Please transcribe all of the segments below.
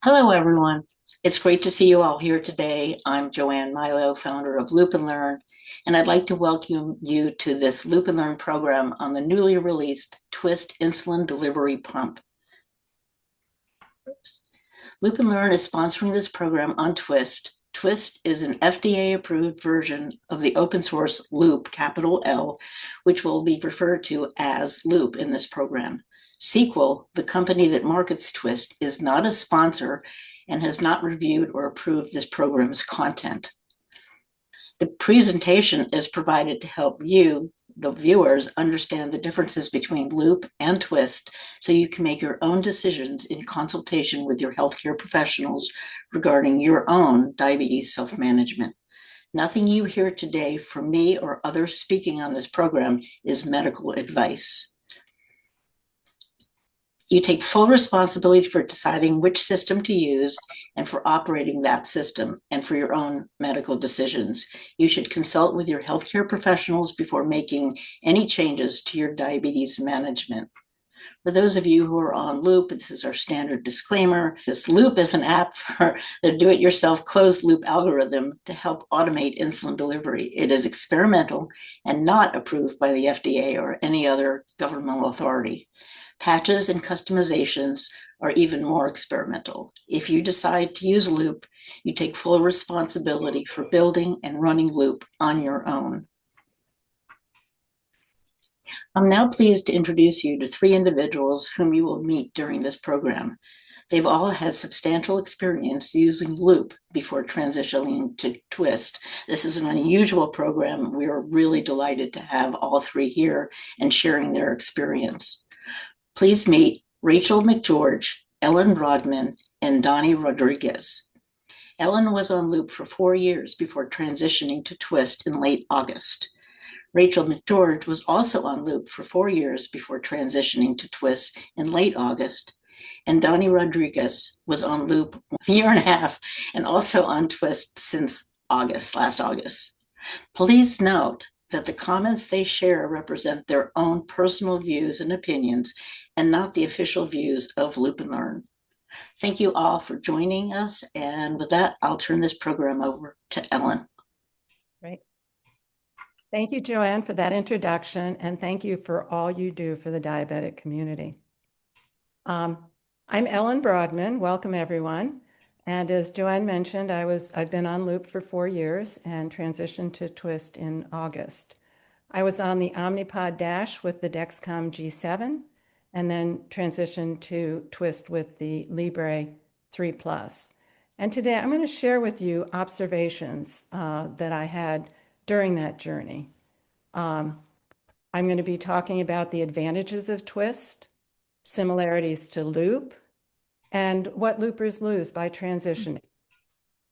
Hello, everyone. It's great to see you all here today. I'm Joanne Milo, founder of Loop and Learn, and I'd like to welcome you to this Loop and Learn program on the newly released Twiist insulin delivery pump. Loop and Learn is sponsoring this program on Twiist. Twiist is an FDA-approved version of the open source Loop, capital L, which will be referred to as Loop in this program. Sequel, the company that markets Twiist, is not a sponsor and has not reviewed or approved this program's content. The presentation is provided to help you, the viewers, understand the differences between Loop and Twiist so you can make your own decisions in consultation with your healthcare professionals regarding your own diabetes self-management. Nothing you hear today from me or others speaking on this program is medical advice. You take full responsibility for deciding which system to use and for operating that system and for your own medical decisions. You should consult with your healthcare professionals before making any changes to your diabetes management. For those of you who are on Loop, this is our standard disclaimer. This Loop is an app for the do-it-yourself closed loop algorithm to help automate insulin delivery. It is experimental and not approved by the FDA or any other governmental authority. Patches and customizations are even more experimental. If you decide to use Loop, you take full responsibility for building and running Loop on your own. I'm now pleased to introduce you to three individuals whom you will meet during this program. They've all had substantial experience using Loop before transitioning to Twiist. This is an unusual program. We are really delighted to have all three here and sharing their experience. Please meet Rachel McGeorge, Ellen Rodman, and Donnie Rodriguez. Ellen was on Loop for 4 years before transitioning to Twiist in late August. Rachel McGeorge was also on Loop for 4 years before transitioning to Twiist in late August. And Donnie Rodriguez was on Loop a year and a half and also on Twiist since last August. Please note that the comments they share represent their own personal views and opinions and not the official views of Loop and Learn. Thank you all for joining us. And with that, I'll turn this program over to Ellen. Great. Thank you, Joanne, for that introduction, and thank you for all you do for the diabetic community. I'm Ellen Broadman. Welcome, everyone. And as Joanne mentioned, I've been on Loop for 4 years and transitioned to Twiist in August. I was on the Omnipod Dash with the Dexcom G7 and then transitioned to Twiist with the Libre 3 Plus. And today I'm going to share with you observations that I had during that journey. I'm going to be talking about the advantages of Twiist, similarities to Loop, and what loopers lose by transitioning.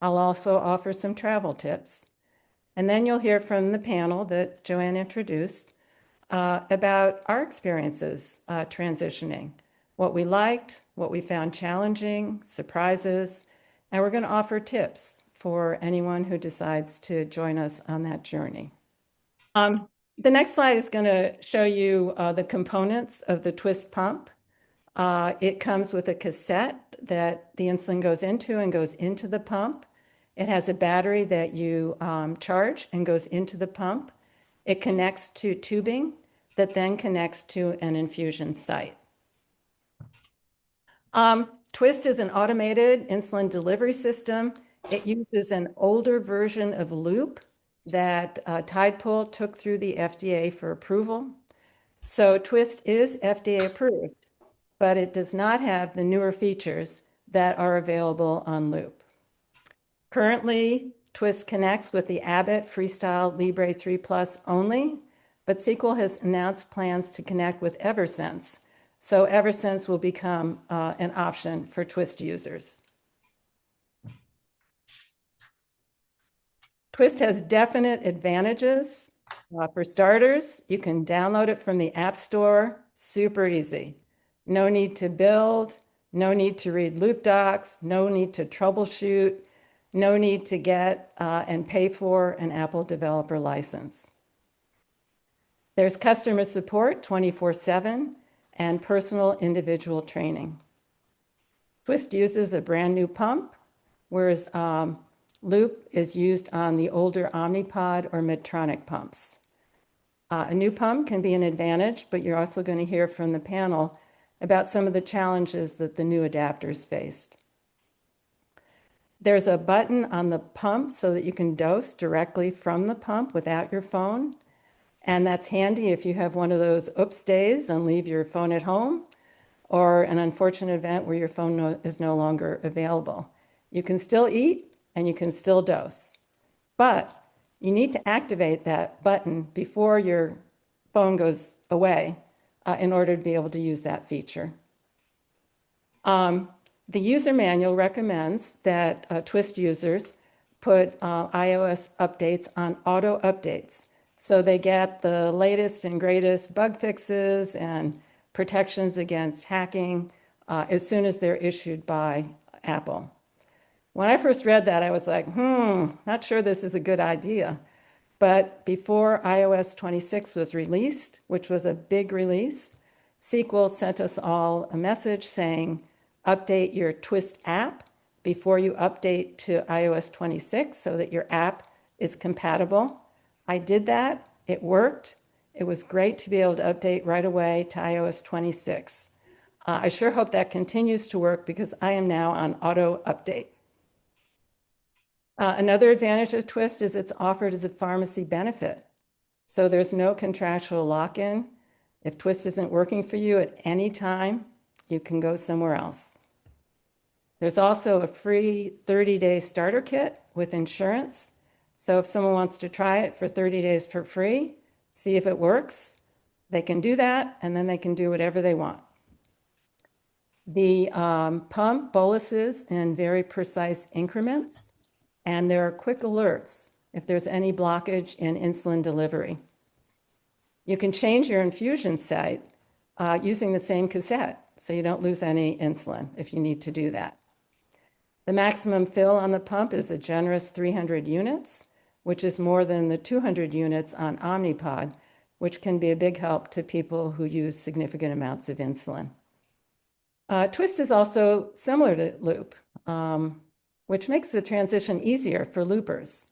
I'll also offer some travel tips. And then you'll hear from the panel that Joanne introduced about our experiences transitioning, what we liked, what we found challenging, surprises, and we're going to offer tips for anyone who decides to join us on that journey. The next slide is going to show you the components of the Twiist pump. It comes with a cassette that the insulin goes into and goes into the pump. It has a battery that you charge and goes into the pump. It connects to tubing that then connects to an infusion site. Twiist is an automated insulin delivery system. It uses an older version of Loop that Tidepool took through the FDA for approval. So Twiist is FDA approved, but it does not have the newer features that are available on Loop. Currently, Twiist connects with the Abbott Freestyle Libre 3 Plus only, but Sequel has announced plans to connect with Eversense. So Eversense will become an option for Twiist users. Twiist has definite advantages. For starters, you can download it from the App Store, super easy. No need to build, no need to read Loop docs, no need to troubleshoot, no need to get and pay for an Apple developer license. There's customer support 24/7 and personal individual training. Twiist uses a brand new pump, whereas Loop is used on the older Omnipod or Medtronic pumps. A new pump can be an advantage, but you're also going to hear from the panel about some of the challenges that the new adapters faced. There's a button on the pump so that you can dose directly from the pump without your phone. And that's handy if you have one of those oops days and leave your phone at home, or an unfortunate event where your phone is no longer available. You can still eat and you can still dose, but you need to activate that button before your phone goes away in order to be able to use that feature. The user manual recommends that Twiist users put iOS updates on auto updates. So they get the latest and greatest bug fixes and protections against hacking as soon as they're issued by Apple. When I first read that, I was like, not sure this is a good idea. But before iOS 26 was released, which was a big release, SQL sent us all a message saying, update your Twiist app before you update to iOS 26 so that your app is compatible. I did that. It worked. It was great to be able to update right away to iOS 26. I sure hope that continues to work because I am now on auto update. Another advantage of Twiist is it's offered as a pharmacy benefit. So there's no contractual lock-in. If Twiist isn't working for you at any time, you can go somewhere else. There's also a free 30-day starter kit with insurance. So if someone wants to try it for 30 days for free, see if it works, they can do that, and then they can do whatever they want. The pump boluses in very precise increments, and there are quick alerts if there's any blockage in insulin delivery. You can change your infusion site using the same cassette, so you don't lose any insulin if you need to do that. The maximum fill on the pump is a generous 300 units, which is more than the 200 units on Omnipod, which can be a big help to people who use significant amounts of insulin. Twiist is also similar to Loop, which makes the transition easier for loopers.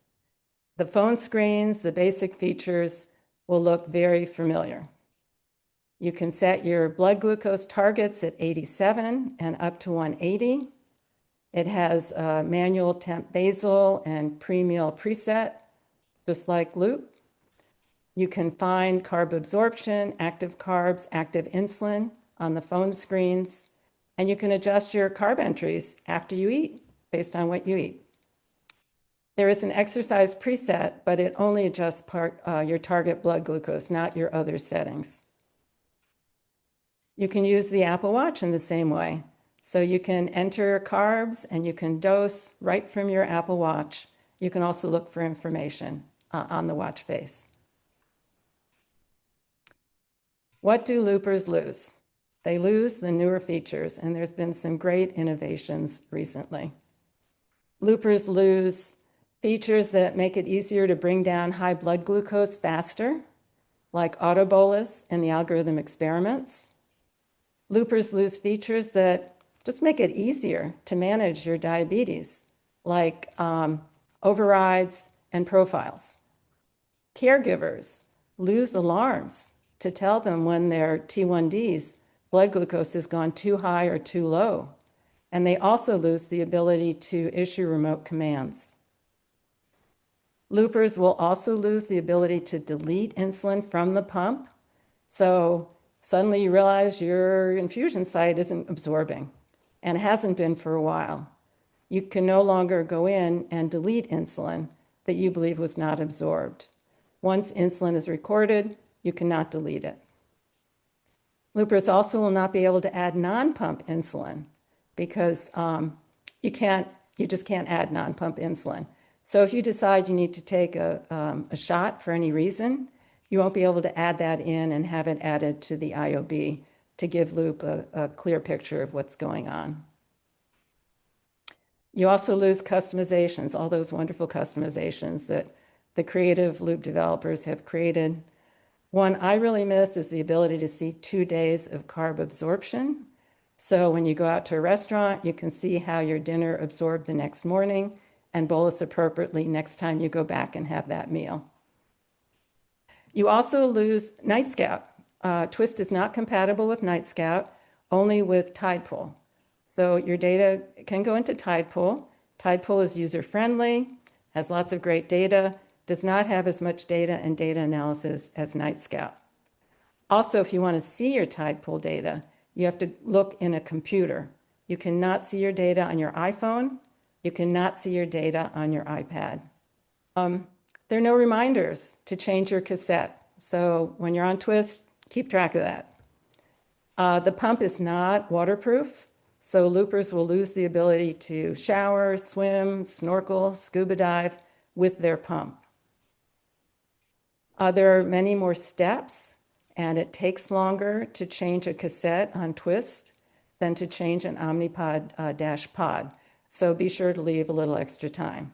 The phone screens, the basic features will look very familiar. You can set your blood glucose targets at 87 and up to 180. It has a manual temp basal and pre-meal preset, just like Loop. You can find carb absorption, active carbs, active insulin on the phone screens, and you can adjust your carb entries after you eat based on what you eat. There is an exercise preset, but it only adjusts your target blood glucose, not your other settings. You can use the Apple Watch in the same way. So you can enter carbs and you can dose right from your Apple Watch. You can also look for information on the watch face. What do loopers lose? They lose the newer features, and there's been some great innovations recently. Loopers lose features that make it easier to bring down high blood glucose faster, like auto bolus and the algorithm experiments. Loopers lose features that just make it easier to manage your diabetes, like overrides and profiles. Caregivers lose alarms to tell them when their T1D's blood glucose has gone too high or too low. And they also lose the ability to issue remote commands. Loopers will also lose the ability to delete insulin from the pump. So suddenly you realize your infusion site isn't absorbing, and it hasn't been for a while. You can no longer go in and delete insulin that you believe was not absorbed. Once insulin is recorded, you cannot delete it. Loopers also will not be able to add non-pump insulin because you just can't add non-pump insulin. So if you decide you need to take a shot for any reason, you won't be able to add that in and have it added to the IOB to give Loop a clear picture of what's going on. You also lose customizations, all those wonderful customizations that the creative Loop developers have created. One I really miss is the ability to see 2 days of carb absorption. So when you go out to a restaurant, you can see how your dinner absorbed the next morning and bolus appropriately next time you go back and have that meal. You also lose Night Scout. Twiist is not compatible with Night Scout, only with Tidepool. So your data can go into Tidepool. Tidepool is user-friendly, has lots of great data, does not have as much data and data analysis as Night Scout. Also, if you want to see your Tidepool data, you have to look in a computer. You cannot see your data on your iPhone. You cannot see your data on your iPad. There are no reminders to change your cassette. So when you're on Twiist, keep track of that. The pump is not waterproof, so loopers will lose the ability to shower, swim, snorkel, scuba dive with their pump. There are many more steps, and it takes longer to change a cassette on Twiist than to change an Omnipod dash pod. So be sure to leave a little extra time.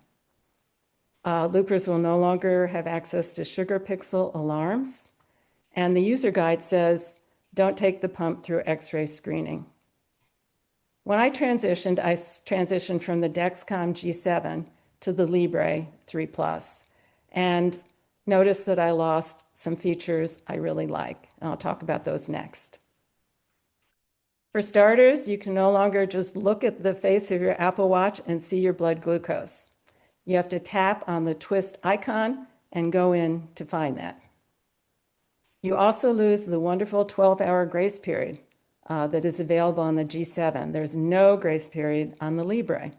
Loopers will no longer have access to sugar pixel alarms. And the user guide says, don't take the pump through X-ray screening. When I transitioned from the Dexcom G7 to the Libre 3 Plus, and noticed that I lost some features I really like. And I'll talk about those next. For starters, you can no longer just look at the face of your Apple Watch and see your blood glucose. You have to tap on the Twiist icon and go in to find that. You also lose the wonderful 12-hour grace period that is available on the G7. There's no grace period on the Libre.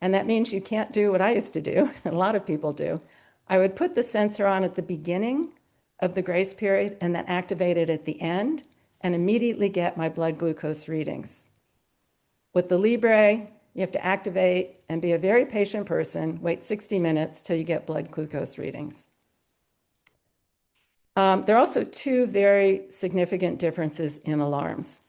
And that means you can't do what I used to do, a lot of people do. I would put the sensor on at the beginning of the grace period and then activate it at the end and immediately get my blood glucose readings. With the Libre, you have to activate and be a very patient person, wait 60 minutes till you get blood glucose readings. There are also two very significant differences in alarms.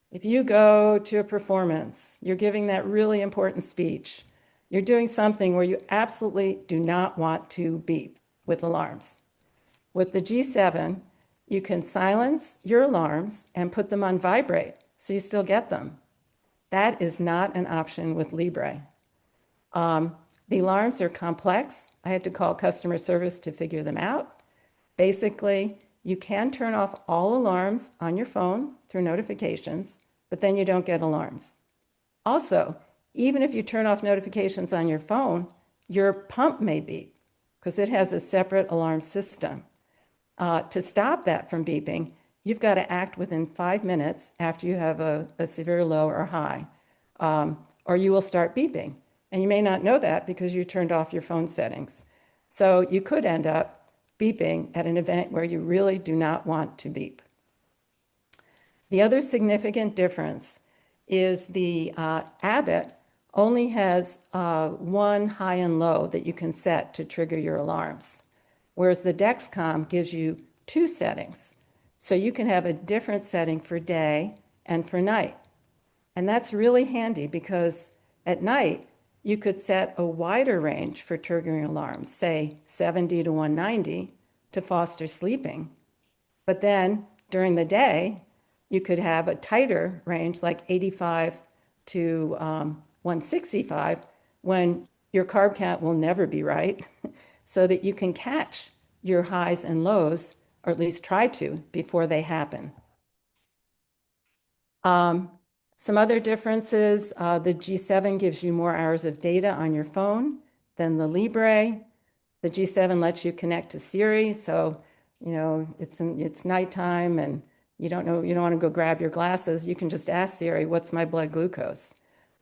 If you go to a performance, you're giving that really important speech, you're doing something where you absolutely do not want to beep with alarms. With the G7, you can silence your alarms and put them on vibrate, so you still get them. That is not an option with Libre. The alarms are complex. I had to call customer service to figure them out. Basically, you can turn off all alarms on your phone through notifications, but then you don't get alarms. Also, even if you turn off notifications on your phone, your pump may beep because it has a separate alarm system. To stop that from beeping, you've got to act within 5 minutes after you have a severe low or high, or you will start beeping. And you may not know that because you turned off your phone settings. So you could end up beeping at an event where you really do not want to beep. The other significant difference is the Abbott only has one high and low that you can set to trigger your alarms, whereas the Dexcom gives you 2 settings. So you can have a different setting for day and for night. And that's really handy because at night, you could set a wider range for triggering alarms, say 70 to 190 to foster sleeping. But then during the day, you could have a tighter range like 85 to 165 when your carb count will never be right so that you can catch your highs and lows, or at least try to, before they happen. Some other differences, the G7 gives you more hours of data on your phone than the Libre. The G7 lets you connect to Siri, so it's nighttime and you don't want to go grab your glasses. You can just ask Siri, what's my blood glucose?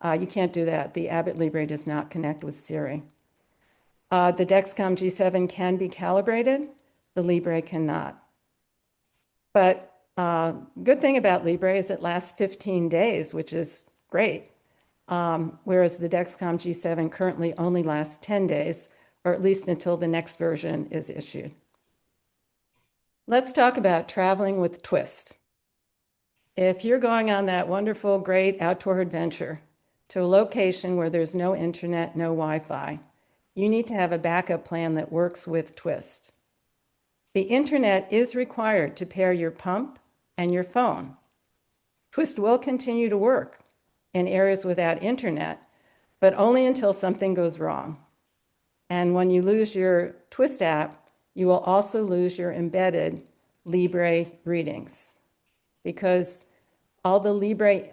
You can't do that. The Abbott Libre does not connect with Siri. The Dexcom G7 can be calibrated. The Libre cannot. But good thing about Libre is it lasts 15 days, which is great. Whereas the Dexcom G7 currently only lasts 10 days, or at least until the next version is issued. Let's talk about traveling with Twiist. If you're going on that wonderful, great outdoor adventure to a location where there's no internet, no Wi-Fi, you need to have a backup plan that works with Twiist. The internet is required to pair your pump and your phone. Twiist will continue to work in areas without internet, but only until something goes wrong. And when you lose your Twiist app, you will also lose your embedded Libre readings, because all the Libre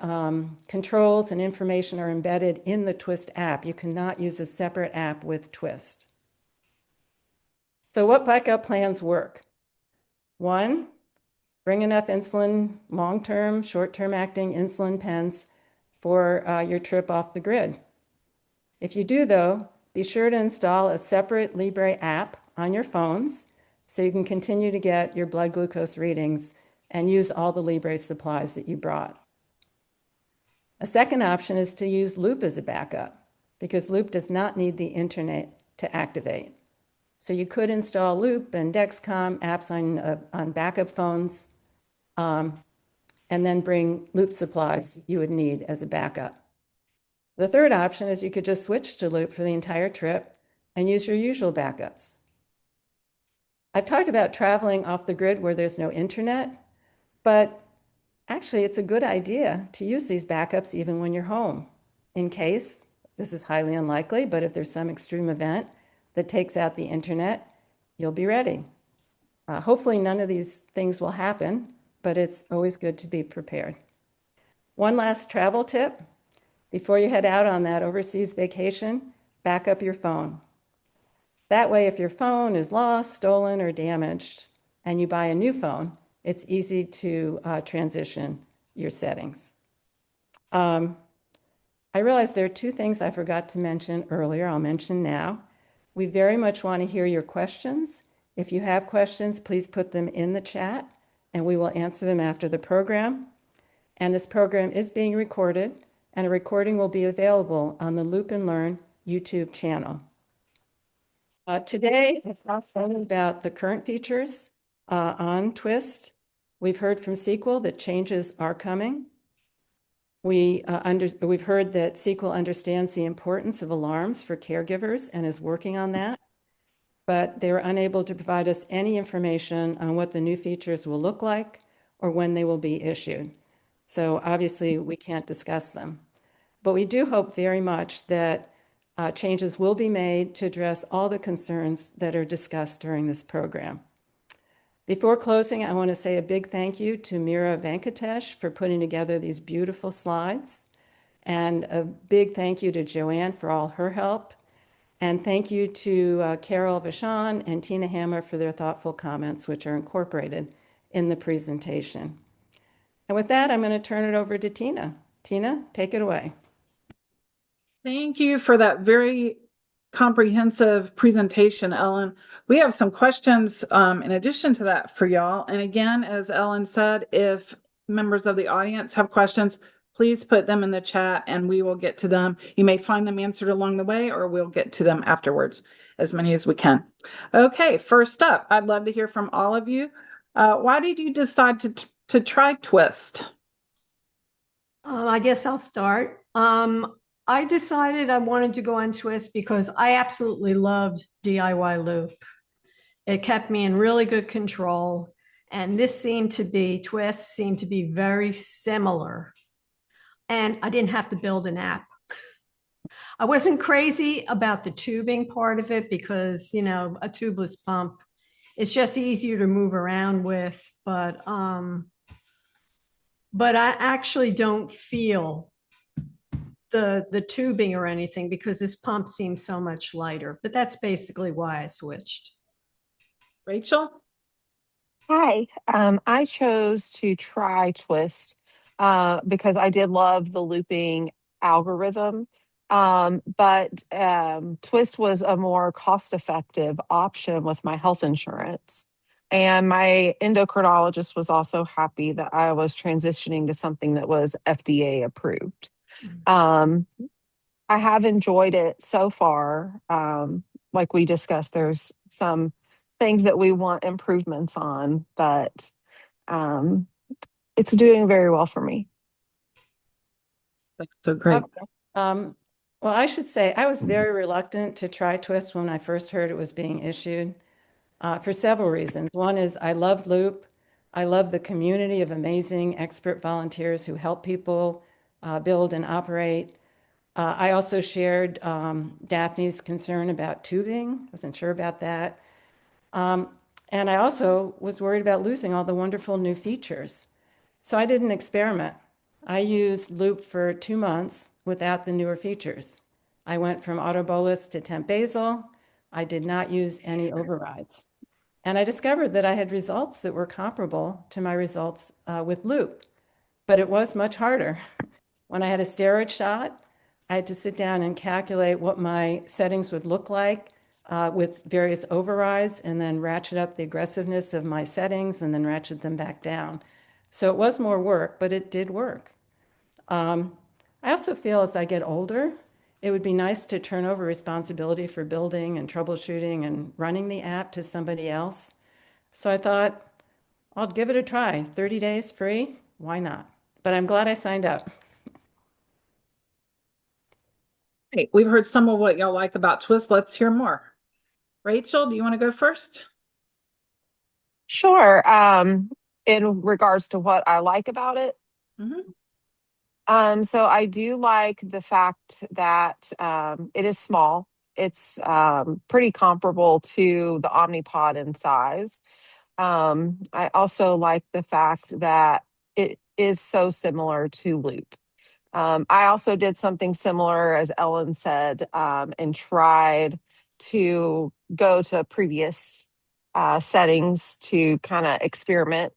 controls and information are embedded in the Twiist app. You cannot use a separate app with Twiist. So what backup plans work? One, bring enough insulin, long-term, short-term acting insulin pens for your trip off the grid. If you do, though, be sure to install a separate Libre app on your phones so you can continue to get your blood glucose readings and use all the Libre supplies that you brought. A second option is to use Loop as a backup, because Loop does not need the internet to activate. So you could install Loop and Dexcom apps on backup phones, and then bring Loop supplies you would need as a backup. The third option is you could just switch to Loop for the entire trip and use your usual backups. I've talked about traveling off the grid where there's no internet, but actually it's a good idea to use these backups even when you're home, in case, this is highly unlikely, but if there's some extreme event that takes out the internet, you'll be ready. Hopefully none of these things will happen, but it's always good to be prepared. One last travel tip: before you head out on that overseas vacation, back up your phone. That way, if your phone is lost, stolen, or damaged, and you buy a new phone, it's easy to transition your settings. I realize there are two things I forgot to mention earlier. I'll mention now. We very much want to hear your questions. If you have questions, please put them in the chat, and we will answer them after the program. And this program is being recorded, and a recording will be available on the Loop and Learn YouTube channel. Today, it's not only about the current features on Twiist. We've heard from SQL that changes are coming. We've heard that SQL understands the importance of alarms for caregivers and is working on that, but they were unable to provide us any information on what the new features will look like or when they will be issued. So obviously we can't discuss them, but we do hope very much that changes will be made to address all the concerns that are discussed during this program. Before closing, I want to say a big thank you to Meera Venkatesh for putting together these beautiful slides, and a big thank you to Joanne for all her help, and thank you to Carol Vachon and Tina Hammer for their thoughtful comments, which are incorporated in the presentation. And with that, I'm going to turn it over to Tina. Tina, take it away. Thank you for that very comprehensive presentation, Ellen. We have some questions in addition to that for y'all. And again, as Ellen said, if members of the audience have questions, please put them in the chat and we will get to them. You may find them answered along the way, or we'll get to them afterwards, as many as we can. Okay, first up, I'd love to hear from all of you. Why did you decide to try Twiist? I guess I'll start. I decided I wanted to go on Twiist because I absolutely loved DIY Loop. It kept me in really good control. And Twiist seemed to be very similar. And I didn't have to build an app. I wasn't crazy about the tubing part of it because, you know, a tubeless pump, it's just easier to move around with. But I actually don't feel the tubing or anything because this pump seems so much lighter, but that's basically why I switched. Rachel? Hi, I chose to try Twiist because I did love the looping algorithm. But Twiist was a more cost-effective option with my health insurance. And my endocrinologist was also happy that I was transitioning to something that was FDA approved. I have enjoyed it so far. Like we discussed, there's some things that we want improvements on, but it's doing very well for me. That's so great. Well, I should say I was very reluctant to try Twiist when I first heard it was being issued for several reasons. One is I loved Loop. I love the community of amazing expert volunteers who help people build and operate. I also shared Daphne's concern about tubing. Wasn't sure about that. And I also was worried about losing all the wonderful new features. So I did an experiment. I used Loop for 2 months without the newer features. I went from auto bolus to temp basal. I did not use any overrides. And I discovered that I had results that were comparable to my results with Loop, but it was much harder. When I had a steroid shot, I had to sit down and calculate what my settings would look like with various overrides and then ratchet up the aggressiveness of my settings and then ratchet them back down. So it was more work, but it did work. I also feel as I get older, it would be nice to turn over responsibility for building and troubleshooting and running the app to somebody else. So I thought, I'll give it a try. 30 days free, why not? But I'm glad I signed up. Hey, we've heard some of what y'all like about Twist. Let's hear more. Rachel, do you want to go first? Sure. In regards to what I like about it, so I do like the fact that it is small. It's pretty comparable to the Omnipod in size. I also like the fact that it is so similar to Loop. I also did something similar, as Ellen said, and tried to go to previous settings to kind of experiment.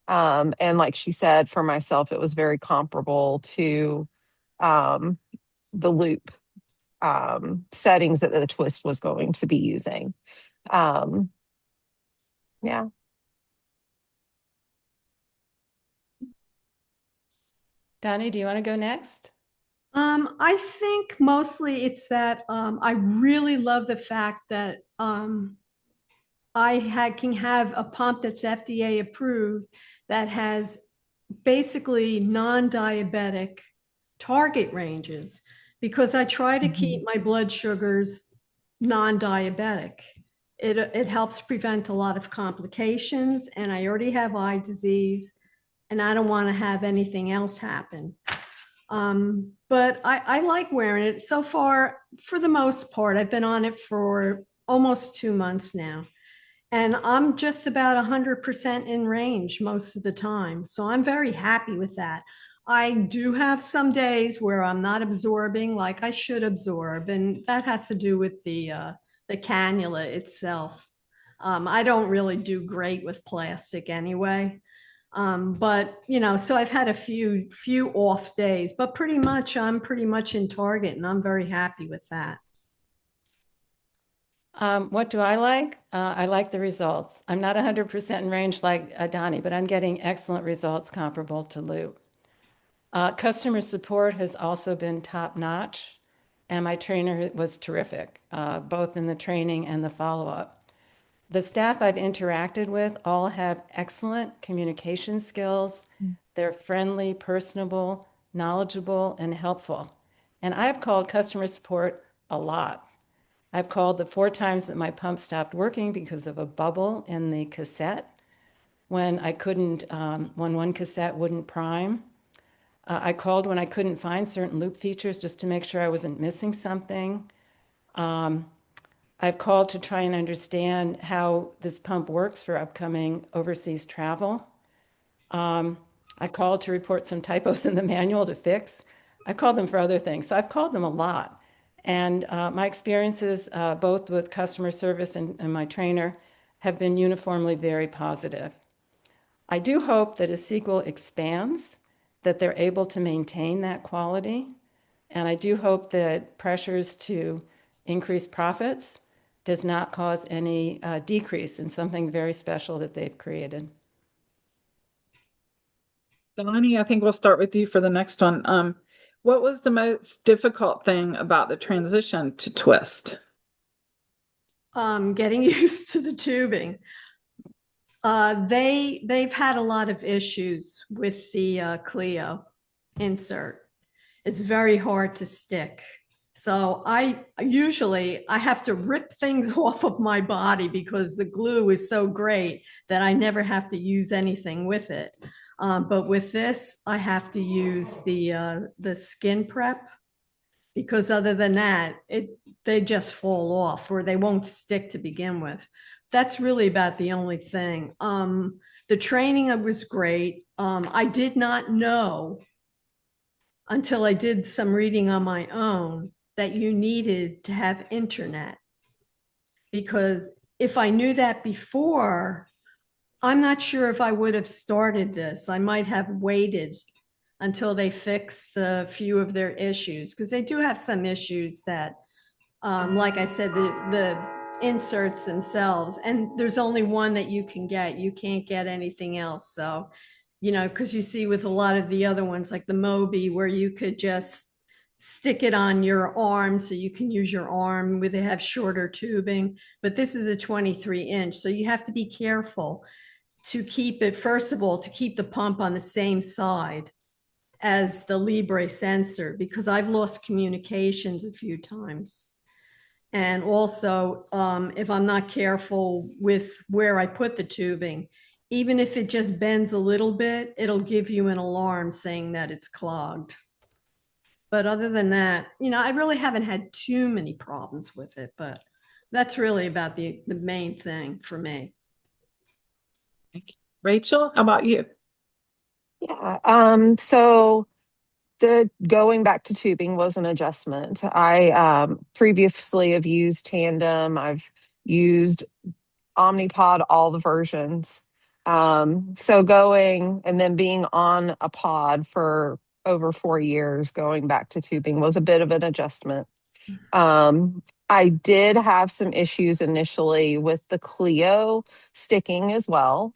And like she said, for myself, it was very comparable to um, the Loop settings that the Twist was going to be using. Um, yeah. Donnie, do you want to go next? I think mostly it's that I really love the fact that can have a pump that's FDA approved that has basically non-diabetic target ranges, because I try to keep my blood sugars non-diabetic. It helps prevent a lot of complications, and I already have eye disease, and I don't want to have anything else happen. But I like wearing it so far. For the most part, I've been on it for almost 2 months now, and I'm just about 100% in range most of the time. So I'm very happy with that. I do have some days where I'm not absorbing like I should absorb, and that has to do with the cannula itself. I don't really do great with plastic anyway. But so I've had a few off days, but I'm pretty much in target, and I'm very happy with that. What do I like? I like the results. I'm not 100% in range like Donnie, but I'm getting excellent results comparable to Loop. Customer support has also been top notch, and my trainer was terrific, both in the training and the follow-up. The staff I've interacted with all have excellent communication skills. They're friendly, personable, knowledgeable, and helpful. And I've called customer support a lot. I've called the 4 times that my pump stopped working because of a bubble in the cassette when I couldn't, when one cassette wouldn't prime. I called when I couldn't find certain Loop features just to make sure I wasn't missing something. I've called to try and understand how this pump works for upcoming overseas travel. I called to report some typos in the manual to fix. I called them for other things. So I've called them a lot. And my experiences, both with customer service and my trainer, have been uniformly very positive. I do hope that as Sequel expands, that they're able to maintain that quality. And I do hope that pressures to increase profits does not cause any decrease in something very special that they've created. Donnie, I think we'll start with you for the next one. What was the most difficult thing about the transition to Twist? Getting used to the tubing. They've had a lot of issues with the Clio insert. It's very hard to stick. So I have to rip things off of my body because the glue is so great that I never have to use anything with it. But with this, I have to use the skin prep, because other than that, they just fall off or they won't stick to begin with. That's really about the only thing. The training was great. I did not know until I did some reading on my own that you needed to have internet. Because if I knew that before, I'm not sure if I would have started this. I might have waited until they fixed a few of their issues, because they do have some issues that, like I said, the inserts themselves, and there's only one that you can get. You can't get anything else. So, because you see with a lot of the other ones, like the Moby, where you could just stick it on your arm so you can use your arm, where they have shorter tubing, but this is a 23-inch. So you have to be careful to keep it, first of all, to keep the pump on the same side as the Libre sensor, because I've lost communications a few times. And also, if I'm not careful with where I put the tubing, even if it just bends a little bit, it'll give you an alarm saying that it's clogged. But other than that, I really haven't had too many problems with it, but that's really about the main thing for me. Rachel, how about you? Yeah. So the going back to tubing was an adjustment. I previously have used Tandem. I've used Omnipod, all the versions. So going and then being on a pod for over 4 years, going back to tubing was a bit of an adjustment. I did have some issues initially with the Clio sticking as well.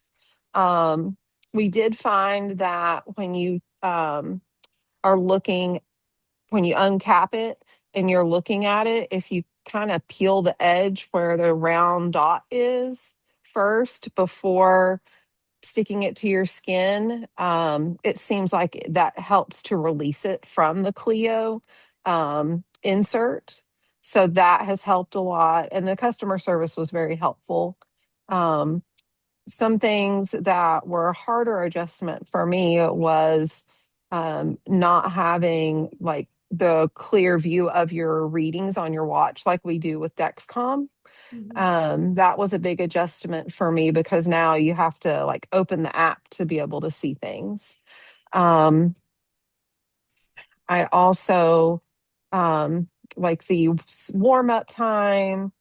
We did find that when you are looking, when you uncap it and you're looking at it, if you kind of peel the edge where the round dot is first before sticking it to your skin, it seems like that helps to release it from the Clio insert. So that has helped a lot. And the customer service was very helpful. Some things that were a harder adjustment for me was not having like the clear view of your readings on your watch like we do with Dexcom. That was a big adjustment for me because now you have to like open the app to be able to see things. I also like the warm up time,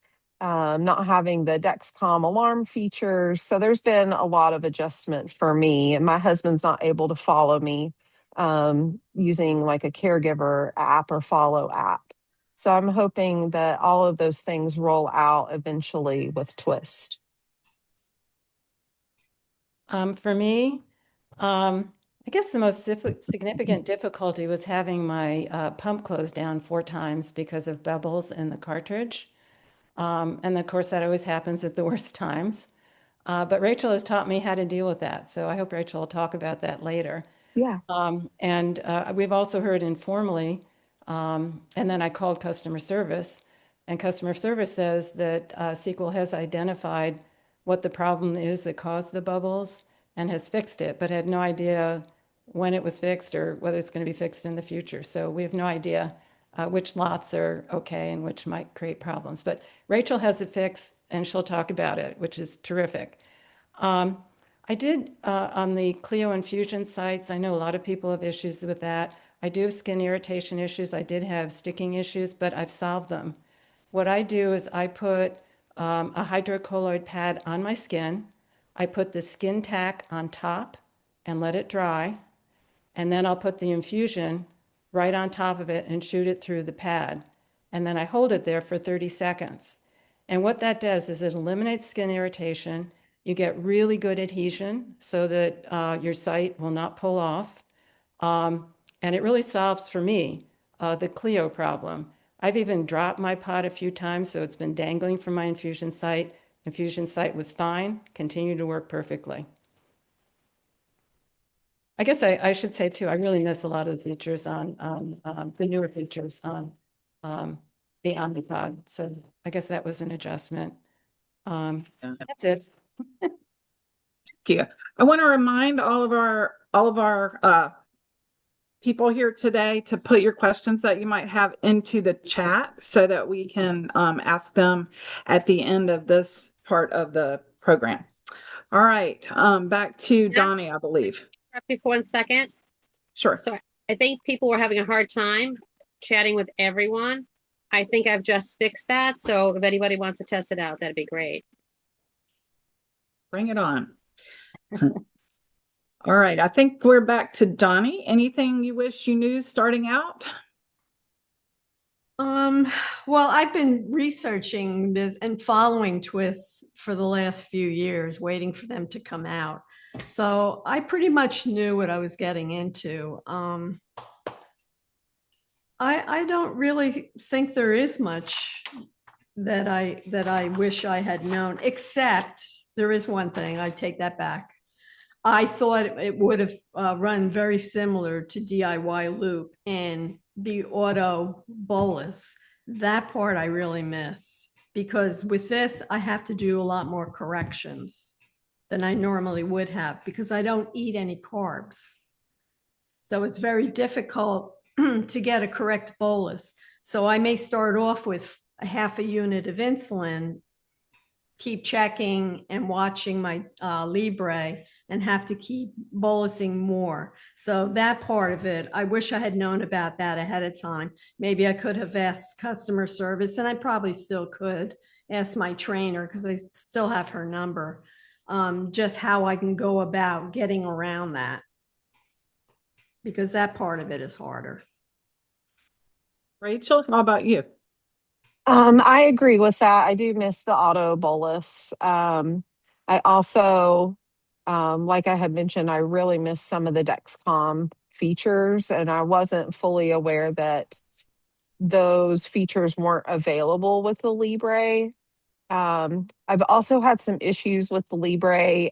not having the Dexcom alarm features. So there's been a lot of adjustment for me. And my husband's not able to follow me using like a caregiver app or follow app. So I'm hoping that all of those things roll out eventually with Twiist. For me, I guess the most significant difficulty was having my pump closed down 4 times because of bubbles in the cartridge. And of course, that always happens at the worst times. But Rachel has taught me how to deal with that. So I hope Rachel will talk about that later. Yeah. And we've also heard informally, and then I called customer service, and customer service says that Sequel has identified what the problem is that caused the bubbles and has fixed it, but had no idea when it was fixed or whether it's going to be fixed in the future. So we have no idea which lots are okay and which might create problems. But Rachel has it fixed and she'll talk about it, which is terrific. I did on the Clio infusion sites. I know a lot of people have issues with that. I do have skin irritation issues. I did have sticking issues, but I've solved them. What I do is I put a hydrocolloid pad on my skin. I put the skin tack on top and let it dry. And then I'll put the infusion right on top of it and shoot it through the pad. And then I hold it there for 30 seconds. And what that does is it eliminates skin irritation. You get really good adhesion so that your site will not pull off. And it really solves for me the Clio problem. I've even dropped my pod a few times, so it's been dangling from my infusion site. Infusion site was fine, continued to work perfectly. I guess I should say too, I really miss a lot of the features on the newer features on the Omnipod. So I guess that was an adjustment. Yeah. That's it. Thank you. I want to remind all of our people here today to put your questions that you might have into the chat so that we can ask them at the end of this part of the program. All right, back to Donnie, I believe. For 1 second. Sure. So I think people were having a hard time chatting with everyone. I think I've just fixed that. So if anybody wants to test it out, that'd be great. Bring it on. All right, I think we're back to Donnie. Anything you wish you knew starting out? Well, I've been researching this and following Twists for the last few years, waiting for them to come out. So I pretty much knew what I was getting into. I don't really think there is much that I wish I had known, except there is one thing. I take that back. I thought it would have run very similar to DIY Loop and the auto bolus. That part I really miss, because with this, I have to do a lot more corrections than I normally would have because I don't eat any carbs. So it's very difficult to get a correct bolus. So I may start off with a half a unit of insulin, keep checking and watching my Libre, and have to keep bolusing more. So that part of it, I wish I had known about that ahead of time. Maybe I could have asked customer service, and I probably still could ask my trainer because I still have her number, just how I can go about getting around that, because that part of it is harder. Rachel, how about you? I agree with that. I do miss the auto bolus. I also, like I had mentioned, I really miss some of the Dexcom features, and I wasn't fully aware that those features weren't available with the Libre. I've also had some issues with the Libre.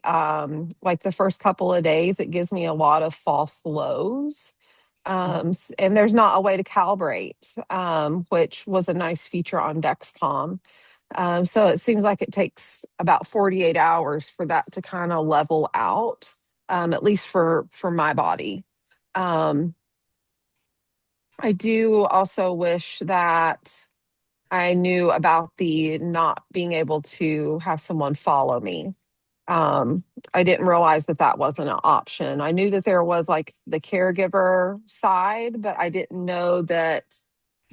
Like the first couple of days, it gives me a lot of false lows. And there's not a way to calibrate, which was a nice feature on Dexcom. So it seems like it takes about 48 hours for that to kind of level out, at least for my body. I do also wish that I knew about the not being able to have someone follow me. I didn't realize that that wasn't an option. I knew that there was like the caregiver side, but I didn't know that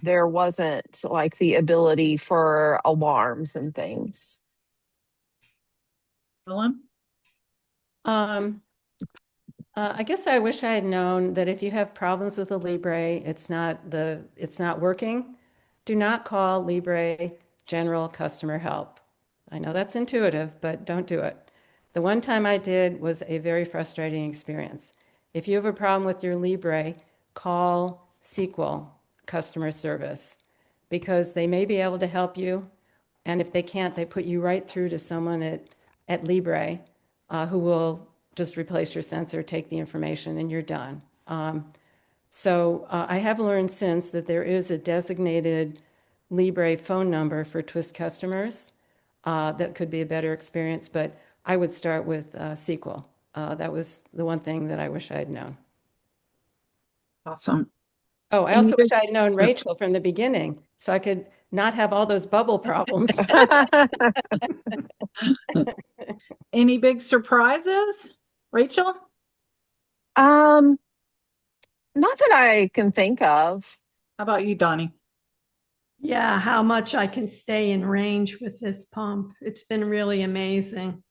there wasn't like the ability for alarms and things. Ellen? I guess I wish I had known that if you have problems with the Libre, it's not working, do not call Libre General Customer Help. I know that's intuitive, but don't do it. The one time I did was a very frustrating experience. If you have a problem with your Libre, call Sequel customer service, because they may be able to help you. And if they can't, they put you right through to someone at Libre who will just replace your sensor, take the information, and you're done. So I have learned since that there is a designated Libre phone number for Twiist customers that could be a better experience, but I would start with Sequel. That was the one thing that I wish I had known. Awesome. Oh, I also wish I had known Rachel from the beginning, so I could not have all those bubble problems. Any big surprises, Rachel? Not that I can think of. How about you, Donnie? Yeah, how much I can stay in range with this pump. It's been really amazing.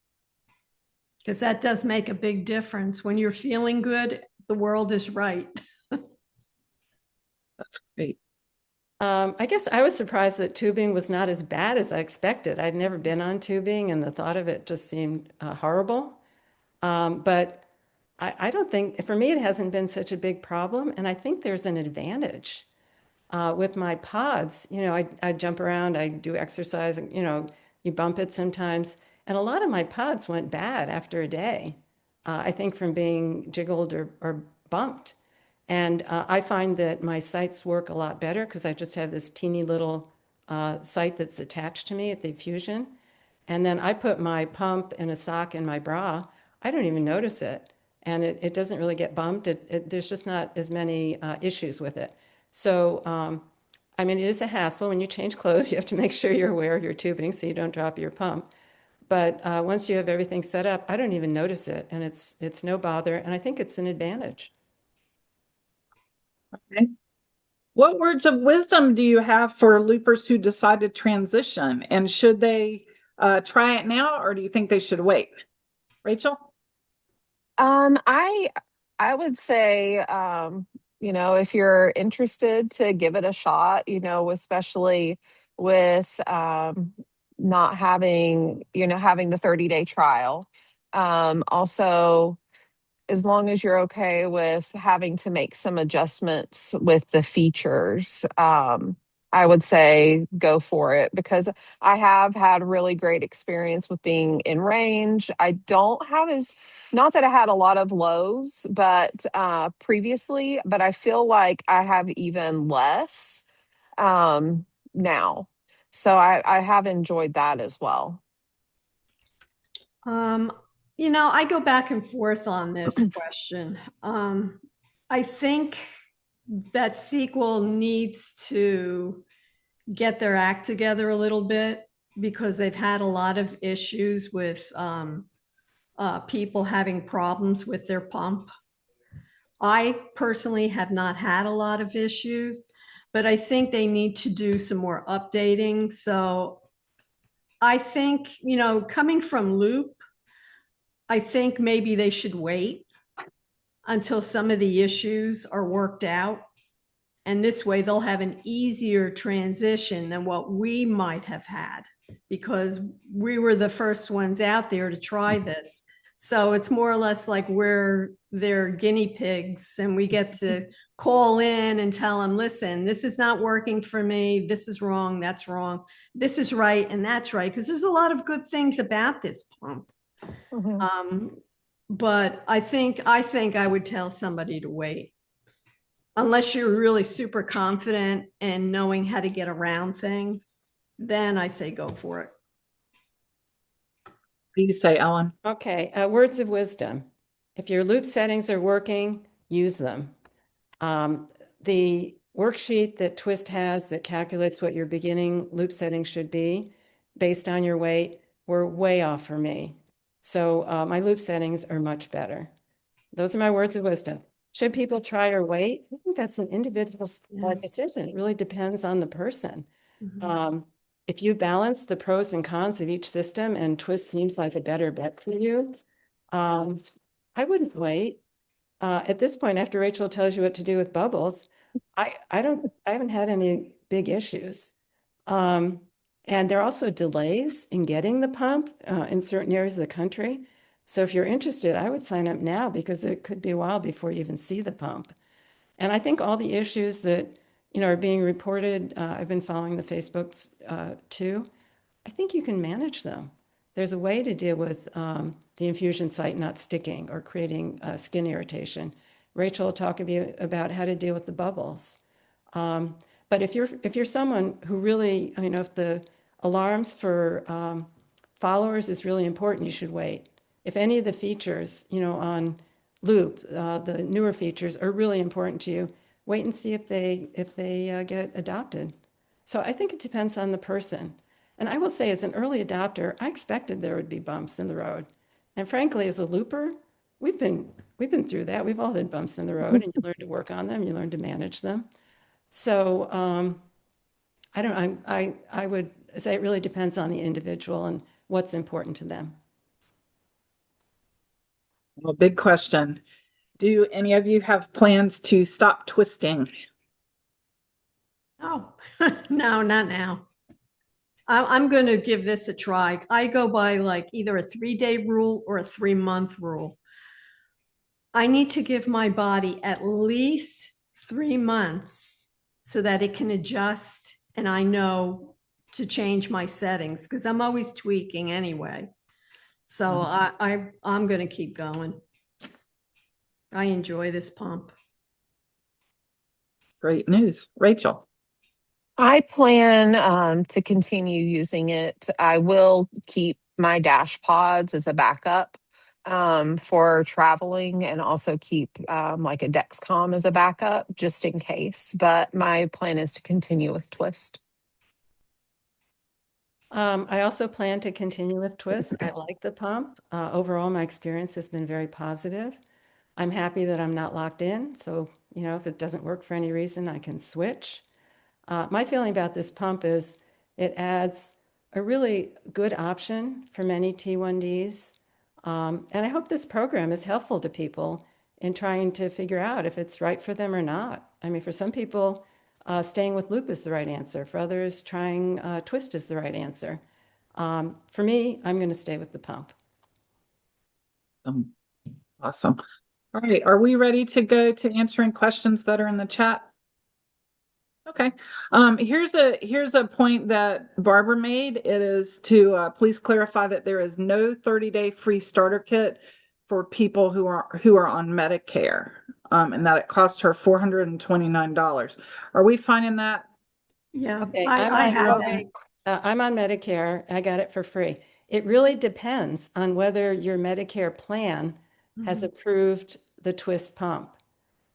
Because that does make a big difference. When you're feeling good, the world is right. That's great. I guess I was surprised that tubing was not as bad as I expected. I'd never been on tubing, and the thought of it just seemed horrible. But I don't think, for me, it hasn't been such a big problem. And I think there's an advantage with my pods. You know, I jump around, I do exercise, you know, you bump it sometimes. And a lot of my pods went bad after a day, I think from being jiggled or bumped. And I find that my sites work a lot better because I just have this teeny little site that's attached to me at the Fusion. And then I put my pump in a sock in my bra. I don't even notice it. And it doesn't really get bumped. There's just not as many issues with it. So, I mean, it is a hassle. When you change clothes, you have to make sure you're aware of your tubing so you don't drop your pump. But once you have everything set up, I don't even notice it. And it's no bother. And I think it's an advantage. Okay. What words of wisdom do you have for loopers who decide to transition? And should they try it now, or do you think they should wait? Rachel? I would say, if you're interested to give it a shot, especially with not having, having the 30-day trial. Also, as long as you're okay with having to make some adjustments with the features, I would say go for it because I have had really great experience with being in range. I don't have not that I had a lot of lows, but previously, but I feel like I have even less now. So I have enjoyed that as well. I go back and forth on this question. I think that sequel needs to get their act together a little bit because they've had a lot of issues with people having problems with their pump. I personally have not had a lot of issues, but I think they need to do some more updating. So I think, coming from Loop, I think maybe they should wait until some of the issues are worked out. And this way they'll have an easier transition than what we might have had because we were the first ones out there to try this. So it's more or less like we're their guinea pigs and we get to call in and tell them, listen, this is not working for me. This is wrong. That's wrong. This is right. And that's right. Because there's a lot of good things about this pump. But I think I would tell somebody to wait. Unless you're really super confident and knowing how to get around things, then I say go for it. What do you say, Ellen? Okay, words of wisdom. If your loop settings are working, use them. The worksheet that Twiist has that calculates what your beginning loop settings should be based on your weight were way off for me. So my loop settings are much better. Those are my words of wisdom. Should people try or wait? I think that's an individual decision. It really depends on the person. If you balance the pros and cons of each system and Twiist seems like a better bet for you, I wouldn't wait. At this point, after Rachel tells you what to do with bubbles, I haven't had any big issues. And there are also delays in getting the pump in certain areas of the country. So if you're interested, I would sign up now because it could be a while before you even see the pump. And I think all the issues that, are being reported, I've been following the Facebooks too. I think you can manage them. There's a way to deal with the infusion site not sticking or creating skin irritation. Rachel will talk about how to deal with the bubbles. But if you're someone who really, if the alarms for followers is really important, you should wait. If any of the features, on Loop, the newer features are really important to you, wait and see if they get adopted. So I think it depends on the person. And I will say, as an early adopter, I expected there would be bumps in the road. And frankly, as a looper, we've been through that. We've all had bumps in the road, and you learn to work on them. You learn to manage them. So I would say it really depends on the individual and what's important to them. Well, big question. Do any of you have plans to stop twisting? No, no, not now. I'm going to give this a try. I go by like either a 3-day rule or a 3-month rule. I need to give my body at least 3 months so that it can adjust and I know to change my settings because I'm always tweaking anyway. So I'm going to keep going. I enjoy this pump. Great news. Rachel. I plan to continue using it. I will keep my dash pods as a backup for traveling, and also keep like a Dexcom as a backup just in case. But my plan is to continue with Twist. I also plan to continue with Twist. I like the pump. Overall, my experience has been very positive. I'm happy that I'm not locked in. So, if it doesn't work for any reason, I can switch. My feeling about this pump is it adds a really good option for many T1Ds. And I hope this program is helpful to people in trying to figure out if it's right for them or not. I mean, for some people, staying with Loop is the right answer. For others, trying Twist is the right answer. For me, I'm going to stay with the pump. Awesome. All right. Are we ready to go to answering questions that are in the chat? Okay. Here's a point that Barbara made. It is to please clarify that there is no 30-day free starter kit for people who are on Medicare, and that it cost her $429. Are we finding that? Yeah, Okay, I had that. I'm on Medicare. I got it for free. It really depends on whether your Medicare plan has approved the Twist pump.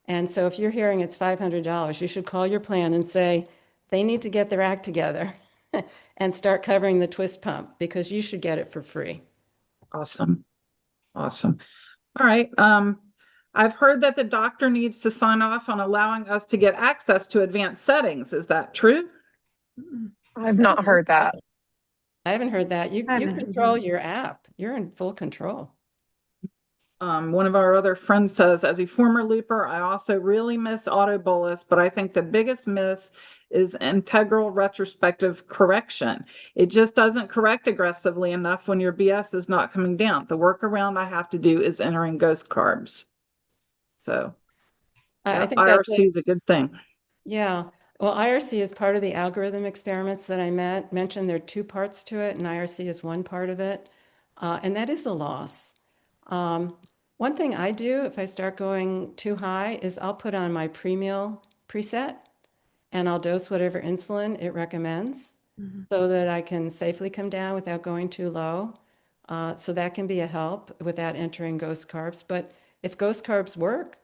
And so if you're hearing it's $500, you should call your plan and say they need to get their act together and start covering the Twist pump, because you should get it for free. Awesome. Awesome. All right. I've heard that the doctor needs to sign off on allowing us to get access to advanced settings. Is that true? I've not heard that. I haven't heard that. You haven't heard control that. your app. You're in full control. One of our other friends says, as a former looper, I also really miss auto bolus, but I think the biggest miss is integral retrospective correction. It just doesn't correct aggressively enough when your BS is not coming down. The workaround I have to do is entering ghost carbs. So I think IRC is a good thing. Yeah. Well, IRC is part of the algorithm experiments that I mentioned. There are two parts to it, and IRC is one part of it. And that is a loss. One thing I do if I start going too high is I'll put on my pre-meal preset, and I'll dose whatever insulin it recommends so that I can safely come down without going too low. So that can be a help without entering ghost carbs. But if ghost carbs work,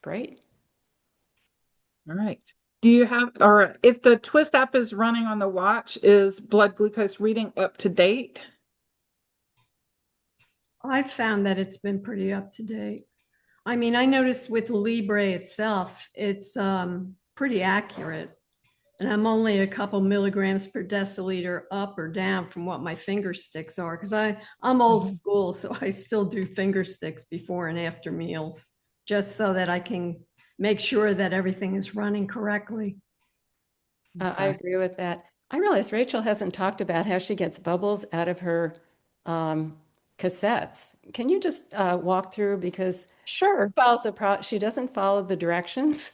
great. All right. Do you have, or if the Twist app is running on the watch, is blood glucose reading up to date? I've found that it's been pretty up to date. I mean, I noticed with Libre itself, it's pretty accurate. And I'm only a couple milligrams per deciliter up or down from what my finger sticks are, because I'm old school, so I still do finger sticks before and after meals, just so that I can make sure that everything is running correctly. I agree with that. I realize Rachel hasn't talked about how she gets bubbles out of her cassettes. Can you just walk through, because Sure. she doesn't follow the directions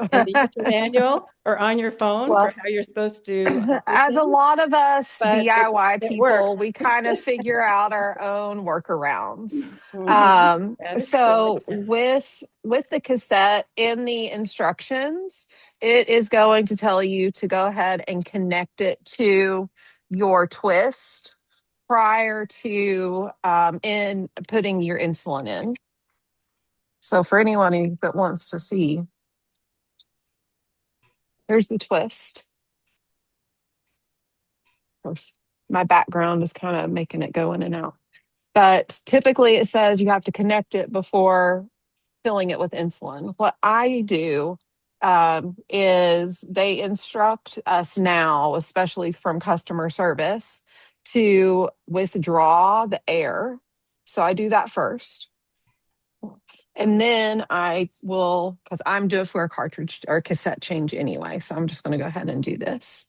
in the user manual or on your phone Well, for how you're supposed to do as a things, lot of us but DIY it people, works. we kind of figure out our own workarounds. That is So true. with the cassette in the instructions, it is going to tell you to go ahead and connect it to your Twist prior to in putting your insulin in. So for anyone that wants to see, here's the Twist. Of course, my background is kind of making it go in and out. But typically it says you have to connect it before filling it with insulin. What I do is they instruct us now, especially from customer service, to withdraw the air. So I do that first. And then I will, because I'm due for a cartridge or cassette change anyway. So I'm just going to go ahead and do this.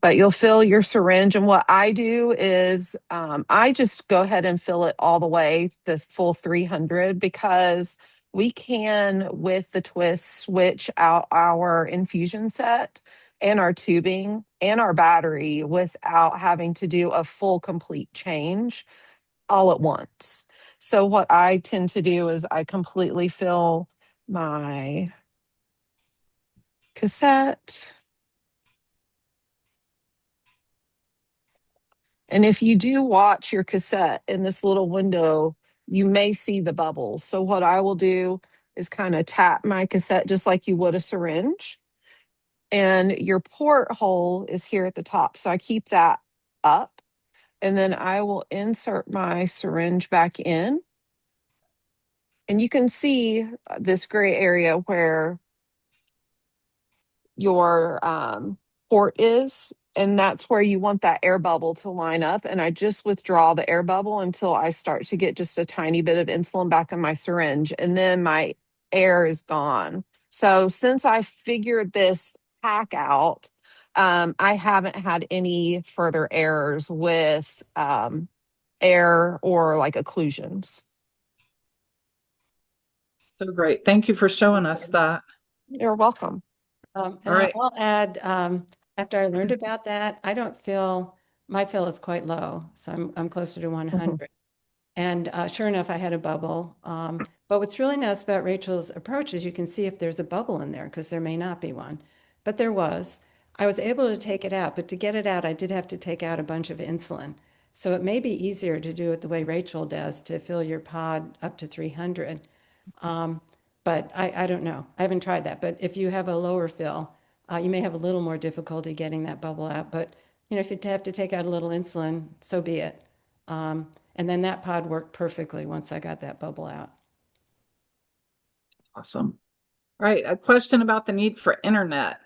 But you'll fill your syringe. And what I do is I just go ahead and fill it all the way, the full 300, because we can, with the Twist, switch out our infusion set and our tubing and our battery without having to do a full complete change all at once. So what I tend to do is I completely fill my cassette. And if you do watch your cassette in this little window, you may see the bubbles. So what I will do is kind of tap my cassette just like you would a syringe. And your port hole is here at the top. So I keep that up. And then I will insert my syringe back in. And you can see this gray area where your port is, and that's where you want that air bubble to line up. And I just withdraw the air bubble until I start to get just a tiny bit of insulin back in my syringe, and then my air is gone. So since I figured this hack out, I haven't had any further errors with air or like occlusions. So great. Thank you for showing us that. You're welcome. And All right. I'll add, after I learned about that, I don't feel, my fill is quite low. So I'm closer to 100. And sure enough, I had a bubble. But what's really nice about Rachel's approach is you can see if there's a bubble in there, because there may not be one. But there was. I was able to take it out, but to get it out, I did have to take out a bunch of insulin. So it may be easier to do it the way Rachel does, to fill your pod up to 300. But I don't know. I haven't tried that. But if you have a lower fill, you may have a little more difficulty getting that bubble out. But if you have to take out a little insulin, so be it. And then that pod worked perfectly once I got that bubble out. Awesome. All right, a question about the need for internet.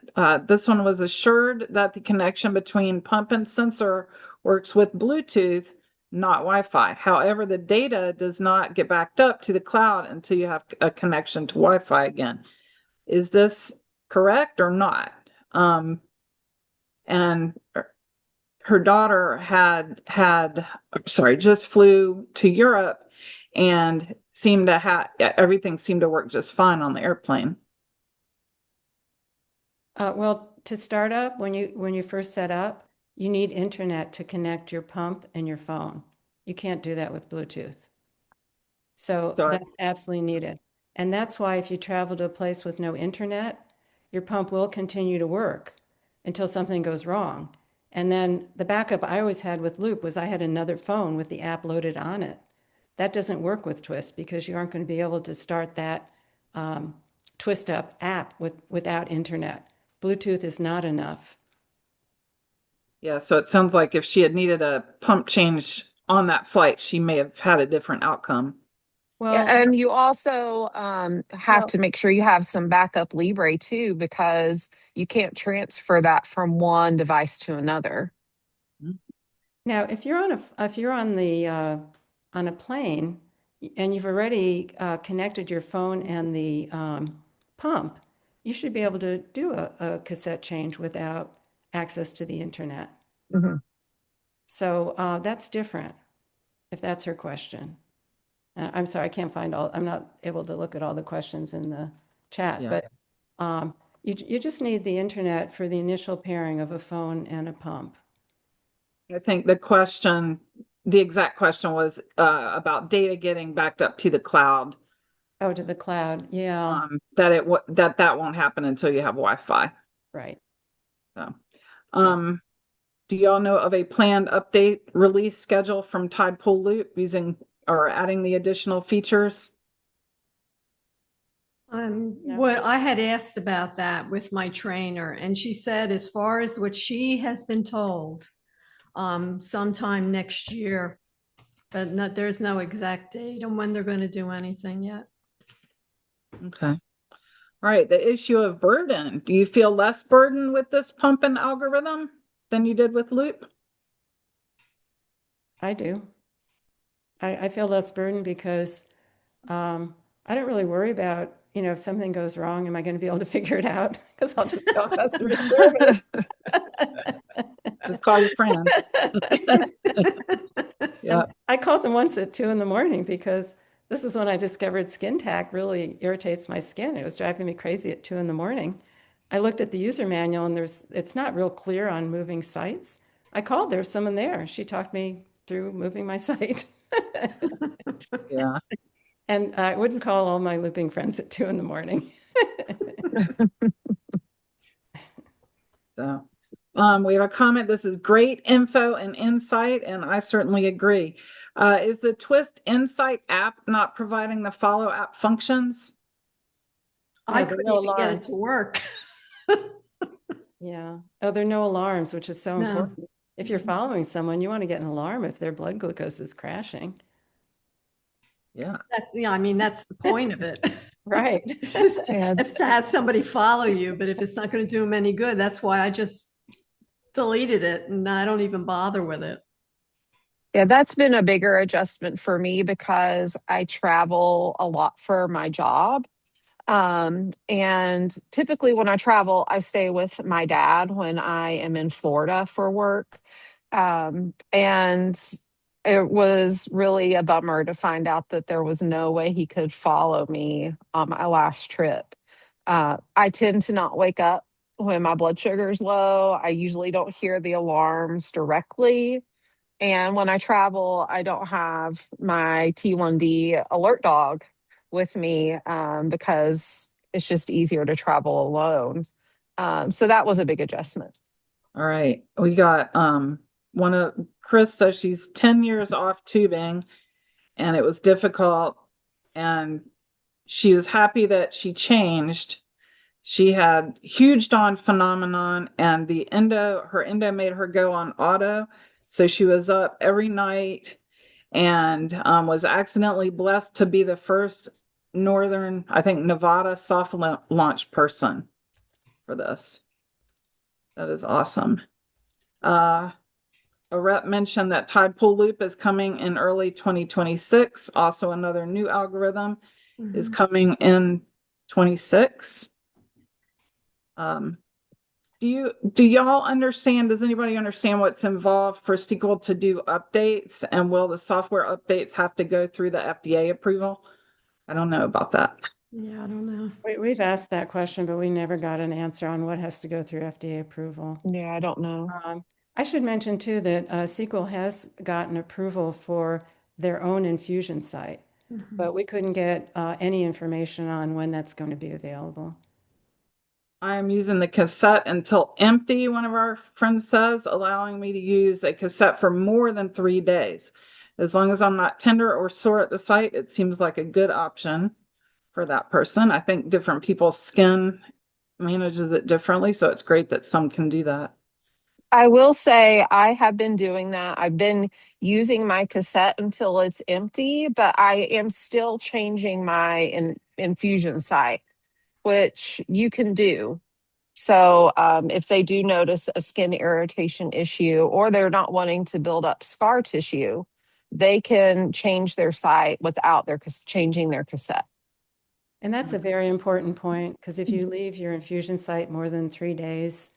This one was assured that the connection between pump and sensor works with Bluetooth, not Wi-Fi. However, the data does not get backed up to the cloud until you have a connection to Wi-Fi again. Is this correct or not? And her daughter just flew to Europe and seemed to have everything seemed to work just fine on the airplane. Well, to start up, when you first set up, you need internet to connect your pump and your phone. You can't do that with Bluetooth. So that's absolutely needed. And that's why if you travel to a place with no internet, your pump will continue to work until something goes wrong. And then the backup I always had with Loop was I had another phone with the app loaded on it. That doesn't work with Twiist because you aren't going to be able to start that Twiist Up app without internet. Bluetooth is not enough. Yeah, so it sounds like if she had needed a pump change on that flight, she may have had a different outcome. Well, Yeah, and you also have to make sure you have some backup Libre too, because you can't transfer that from one device to another. now if you're on a plane and you've already connected your phone and the pump, you should be able to do a cassette change without access to the internet. So that's different, if that's her question. I'm sorry, I can't find I'm not able to look at all the questions in the chat, but you just need the internet for the initial pairing of a phone and a pump. I think the exact question was about data getting backed up to the cloud. Oh, to the cloud, yeah. That won't happen until you have Wi-Fi. Right. So, do y'all know of a planned update release schedule from Tide Pool Loop using or adding the additional features? What I had asked about that with my trainer, and she said, as far as what she has been told, sometime next year, but there's no exact date on when they're going to do anything yet. Okay. All right. The issue of burden. Do you feel less burden with this pump and algorithm than you did with Loop? I do. I feel less burdened because I don't really worry about, if something goes wrong, am I going to be able to figure it out? Because I'll just call customer service. Just call your friend. Yeah. I called them once at 2 a.m. because this is when I discovered skin tack really irritates my skin. It was driving me crazy at 2 a.m. I looked at the user manual and it's not real clear on moving sites. I called, there's someone there. She talked me through moving my site. Yeah. And I wouldn't call all my looping friends at 2 in. So, we have a comment. This is great info and insight, and I certainly agree. Is the Twist Insight app not providing the follow app functions? I Yeah, there are couldn't no even get it alarms. to work. Yeah. Oh, there are no alarms, which is so No. important. If you're following someone, you want to get an alarm if their blood glucose is crashing. Yeah. Yeah, I mean, that's the point of it. Right. Yeah. If to have somebody follow you, but if it's not going to do them any good, that's why I just deleted it and I don't even bother with it. Yeah, that's been a bigger adjustment for me because I travel a lot for my job. And typically when I travel, I stay with my dad when I am in Florida for work. And it was really a bummer to find out that there was no way he could follow me on my last trip. I tend to not wake up when my blood sugar is low. I usually don't hear the alarms directly. And when I travel, I don't have my T1D alert dog with me because it's just easier to travel alone. So that was a big adjustment. All right. We got one of Chris says she's 10 years off tubing and it was difficult, and she was happy that she changed. She had huge dawn phenomenon, and her endo made her go on auto. So she was up every night and was accidentally blessed to be the first northern, I think, Nevada soft launch person for this. That is awesome. A rep mentioned that Tide Pool Loop is coming in early 2026. Also, another new algorithm is coming in 26. Do y'all understand? Does anybody understand what's involved for SQL to do updates? And will the software updates have to go through the FDA approval? I don't know about that. Yeah, I don't know. We've asked that question, but we never got an answer on what has to go through FDA approval. Yeah, I don't know. I should mention too that SQL has gotten approval for their own infusion site, but we couldn't get any information on when that's going to be available. I am using the cassette until empty, one of our friends says, allowing me to use a cassette for more than 3 days. As long as I'm not tender or sore at the site, it seems like a good option for that person. I think different people's skin manages it differently, so it's great that some can do that. I will say I have been doing that. I've been using my cassette until it's empty, but I am still changing my infusion site, which you can do. So if they do notice a skin irritation issue or they're not wanting to build up scar tissue, they can change their site without changing their cassette. And that's a very important point because if you leave your infusion site more than 3 days,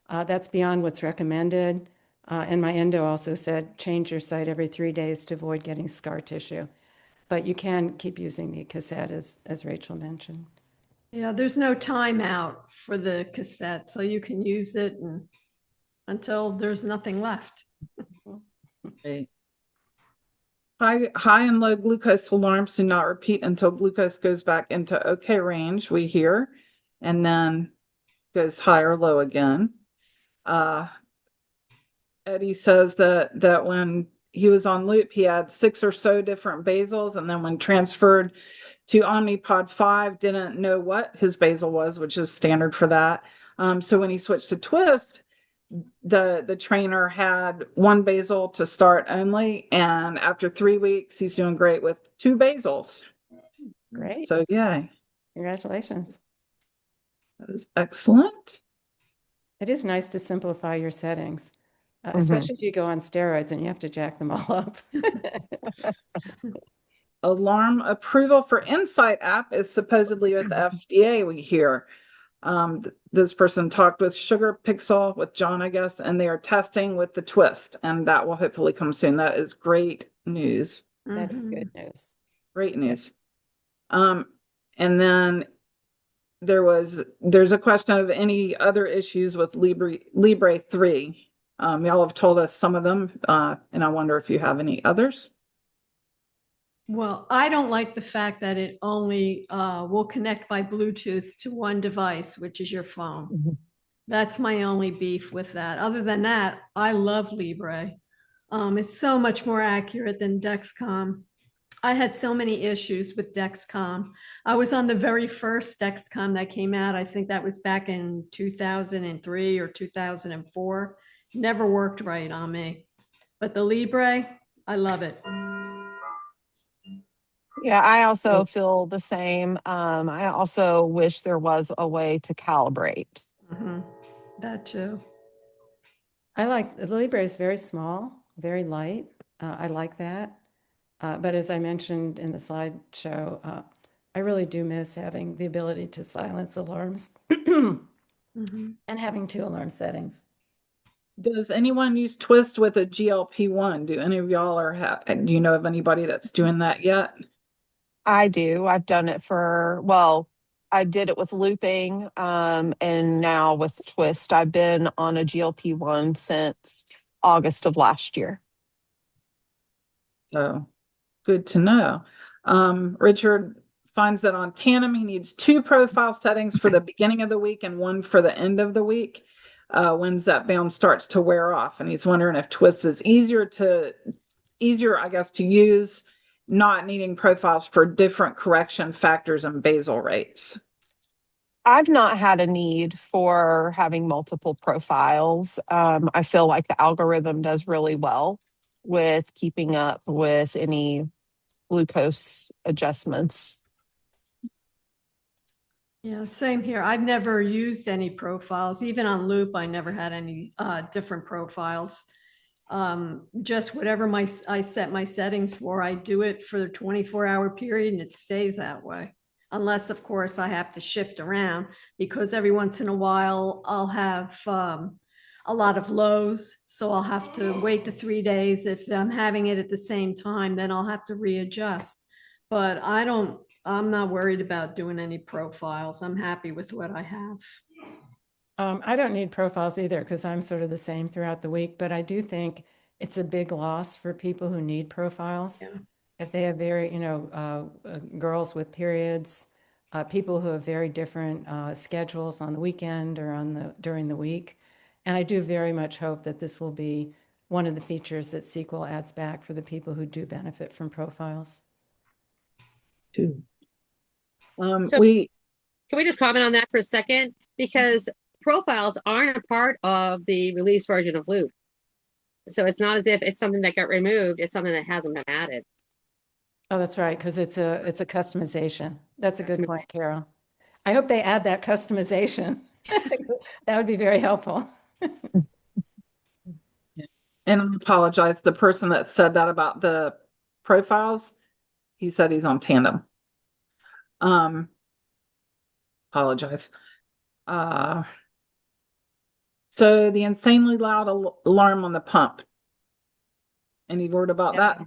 that's beyond what's recommended. And my endo also said change your site every 3 days to avoid getting scar tissue. But you can keep using the cassette as Rachel mentioned. Yeah, there's no timeout for the cassette, so you can use it until there's nothing left. Okay. High and low glucose alarms do not repeat until glucose goes back into okay range, we hear, and then goes high or low again. Eddie says that when he was on Loop, he had 6 or so different basals, and then when transferred to Omnipod 5, didn't know what his basal was, which is standard for that. So when he switched to Twist, the trainer had 1 basal to start only, and after 3 weeks, he's doing great with 2 basals. Great. So yay. Congratulations. That is excellent. It is nice to simplify your settings, especially if you go on steroids and you have to jack them all up. Alarm approval for Insight app is supposedly with the FDA, we hear. This person talked with Sugar Pixel, with John, I guess, and they are testing with the Twist, and that will hopefully come soon. That is great news. That is good news. Great news. And then there's a question of any other issues with Libre 3. Y'all have told us some of them, and I wonder if you have any others. Well, I don't like the fact that it only will connect by Bluetooth to one device, which is your phone. Mhm. That's my only beef with that. Other than that, I love Libre. It's so much more accurate than Dexcom. I had so many issues with Dexcom. I was on the very first Dexcom that came out. I think that was back in 2003 or 2004. Never worked right on me. But the Libre, I love it. Yeah, I also feel the same. I also wish there was a way to calibrate. Mhm. That too. I like the Libre is very small, very light. I like that. But as I mentioned in the slideshow, I really do miss having the ability to silence alarms Mhm. and having 2 alarm settings. Does anyone use Twist with a GLP-1? Do any of y'all do you know of anybody that's doing that yet? I do. I've done it I did it with looping, and now with Twist. I've been on a GLP-1 since August of last year. So good to know. Richard finds that on Tandem, he needs 2 profile settings for the beginning of the week and 1 for the end of the week. When Zepbound starts to wear off, and he's wondering if Twist is easier, I guess, to use, not needing profiles for different correction factors and basal rates. I've not had a need for having multiple profiles. I feel like the algorithm does really well with keeping up with any glucose adjustments. Yeah, same here. I've never used any profiles. Even on Loop, I never had any different profiles. Just whatever I set my settings for, I do it for the 24-hour period and it stays that way. Unless, of course, I have to shift around because every once in a while I'll have a lot of lows. So I'll have to wait the 3 days. If I'm having it at the same time, then I'll have to readjust. But I'm not worried about doing any profiles. I'm happy with what I have. I don't need profiles either because I'm sort of the same throughout the week, but I do think it's a big loss for people who need profiles. Yeah. If they have very, girls with periods, people who have very different schedules on the weekend or during the week. And I do very much hope that this will be one of the features that SQL adds back for the people who do benefit from profiles. Too. So- Can we just comment on that for a second? Because profiles aren't a part of the release version of Loop. So it's not as if it's something that got removed. It's something that hasn't been added. Oh, that's right, because it's a customization. That's a good point, Carol. I hope they add that customization. That would be very helpful. And I apologize, the person that said that about the profiles, he said he's on Tandem. Apologize. So the insanely loud alarm on the pump. Any word about that?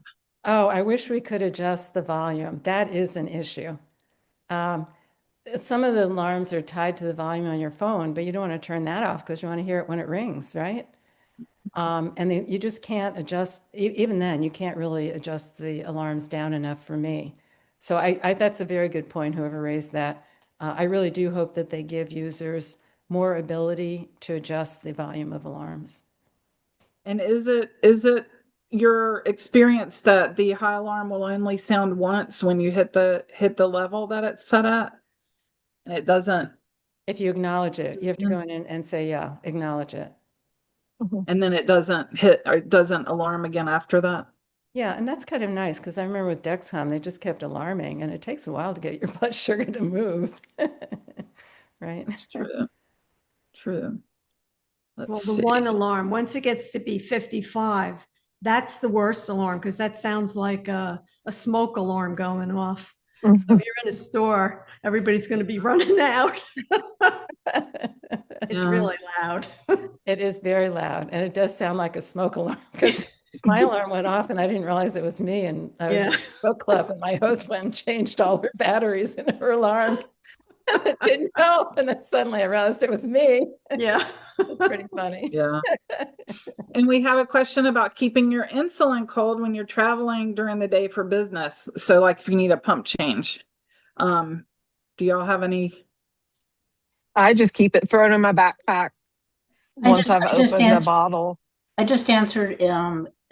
Oh, I wish we could adjust the volume. That is an issue. Some of the alarms are tied to the volume on your phone, but you don't want to turn that off because you want to hear it when it rings, right? And you just can't adjust, even then, you can't really adjust the alarms down enough for me. So that's a very good point, whoever raised that. I really do hope that they give users more ability to adjust the volume of alarms. And is it your experience that the high alarm will only sound once when you hit the level that it's set at? And it doesn't. If you acknowledge it, you have to go in and say, yeah, acknowledge it. And then it doesn't hit or it doesn't alarm again after that? Yeah, and that's kind of nice because I remember with Dexcom, they just kept alarming and it takes a while to get your blood sugar to move. Right? That's true. True. Well, the one alarm, once it gets to be 55, that's the worst alarm because that sounds like a smoke alarm going off. So if you're in a store, everybody's going to be running out. It's really loud. It is very loud and it does sound like a smoke alarm because my alarm went off and I didn't realize it was me. And I was in a book club and my host went and changed all her batteries in her alarms. Didn't know. And then suddenly I realized it was me. Yeah. It was pretty funny. Yeah. And we have a question about keeping your insulin cold when you're traveling during the day for business. So like if you need a pump change. Do y'all have any? I just keep it thrown in my backpack once I've opened the bottle. I just answered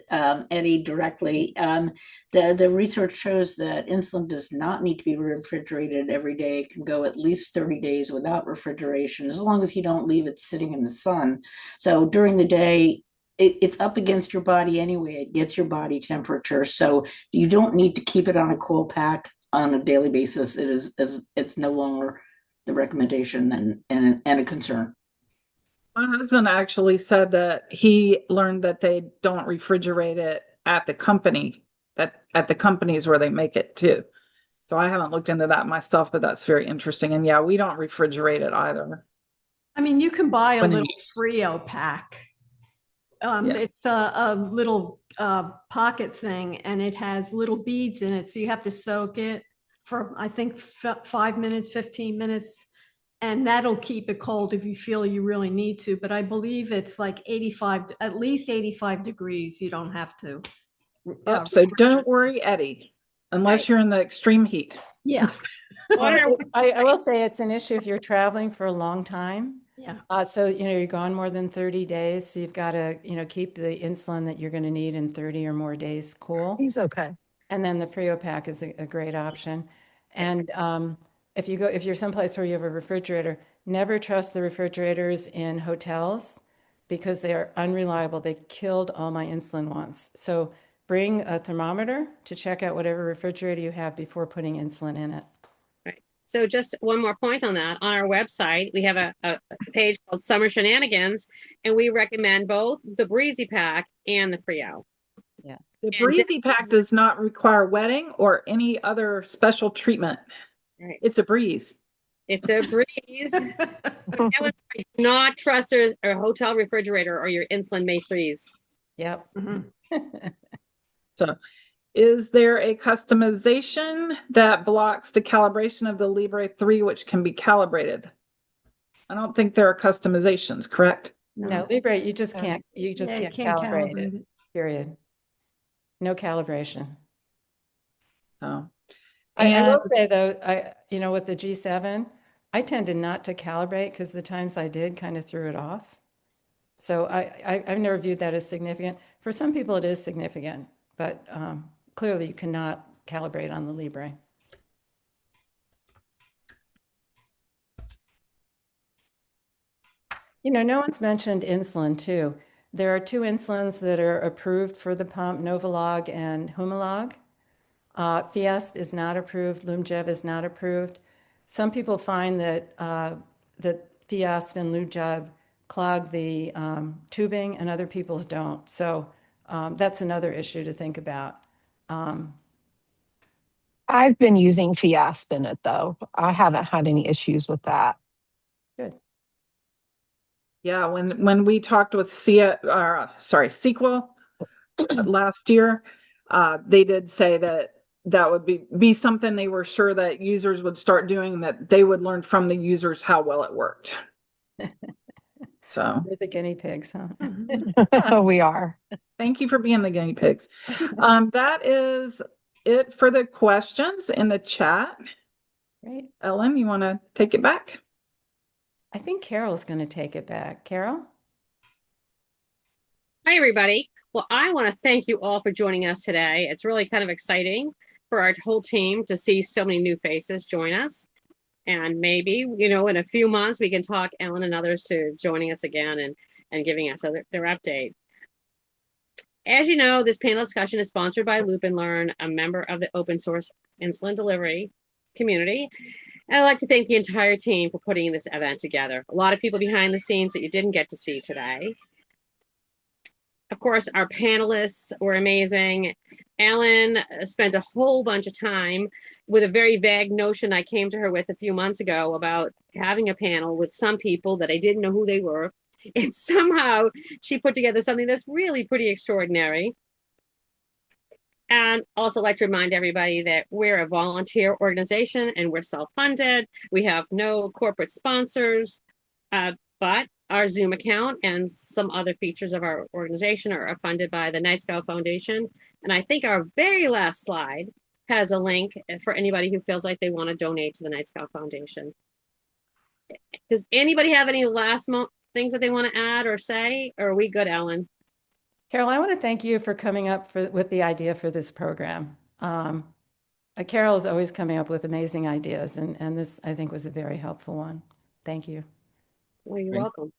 Eddie directly. The research shows that insulin does not need to be refrigerated every day. It can go at least 30 days without refrigeration, as long as you don't leave it sitting in the sun. So during the day, it's up against your body anyway. It gets your body temperature. So you don't need to keep it on a cool pack on a daily basis. It's no longer the recommendation and a concern. My husband actually said that he learned that they don't refrigerate it at the company, at the companies where they make it too. So I haven't looked into that myself, but that's very interesting. And yeah, we don't refrigerate it either. I mean, you can buy a When little it's- Frio pack. Yeah. It's a little pocket thing, and it has little beads in it. So you have to soak it for, I think, 5 minutes, 15 minutes. And that'll keep it cold if you feel you really need to. But I believe it's like 85, at least 85 degrees. You don't have to. Yep. So don't worry, Eddie, unless you're in the extreme heat. Yeah. Well, I will say it's an issue if you're traveling for a long time. Yeah. So, you're gone more than 30 days. So you've got to, keep the insulin that you're going to need in 30 or more days cool. He's okay. And then the Frio pack is a great option. And if you're someplace where you have a refrigerator, never trust the refrigerators in hotels because they are unreliable. They killed all my insulin once. So bring a thermometer to check out whatever refrigerator you have before putting insulin in it. Right. So just one more point on that. On our website, we have a page called Summer Shenanigans, and we recommend both the Breezy Pack and the Frio. Yeah. The Breezy Pack does not require wetting or any other special treatment. Right. It's a breeze. It's a breeze. Do not trust a hotel refrigerator or your insulin may freeze. Yep. Mm-hmm. So is there a customization that blocks the calibration of the Libre 3, which can be calibrated? I don't think there are customizations, correct? No, Libre, you just can't calibrate it, period. No calibration. Oh. I will say though, with the G7, I tended not to calibrate because the times I did kind of threw it off. So I've never viewed that as significant. For some people it is significant, but clearly you cannot calibrate on the Libre. No one's mentioned insulin too. There are 2 insulins that are approved for the pump, Novolog and Humalog. Fiasp is not approved. Lumjev is not approved. Some people find that Fiasp and Lumjev clog the tubing, and other people's don't. So that's another issue to think about. I've been using Fiasp in it though. I haven't had any issues with that. Good. Yeah, when we talked with Sequel last year, they did say that would be something they were sure that users would start doing, that they would learn from the users how well it worked. So we're the guinea pigs, huh? We are. Thank you for being the guinea pigs. That is it for the questions in the chat. Great. Ellen, you want to take it back? I think Carol's going to take it back. Carol? Hi, everybody. Well, I want to thank you all for joining us today. It's really kind of exciting for our whole team to see so many new faces join us. And maybe, in a few months, we can talk Ellen and others to joining us again and giving us their update. As you know, this panel discussion is sponsored by Loop and Learn, a member of the open source insulin delivery community. And I'd like to thank the entire team for putting this event together. A lot of people behind the scenes that you didn't get to see today. Of course, our panelists were amazing. Ellen spent a whole bunch of time with a very vague notion I came to her with a few months ago about having a panel with some people that I didn't know who they were. And somehow she put together something that's really pretty extraordinary. And also like to remind everybody that we're a volunteer organization and we're self-funded. We have no corporate sponsors, but our Zoom account and some other features of our organization are funded by the Night Scout Foundation. And I think our very last slide has a link for anybody who feels like they want to donate to the Night Scout Foundation. Does anybody have any last things that they want to add or say? Or are we good, Ellen? Carol, I want to thank you for coming up with the idea for this program. Carol is always coming up with amazing ideas, and this, I think, was a very helpful one. Thank you. Well, you're welcome.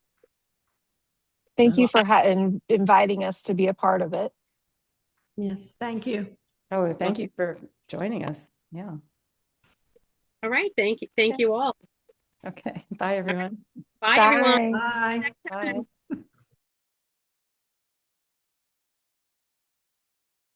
Thank you for inviting us to be a part of it. Yes, thank you. Oh, thank you for joining us. Yeah. All right. Thank you. Thank you all. Okay. Bye, everyone. Bye, everyone. Bye. Bye.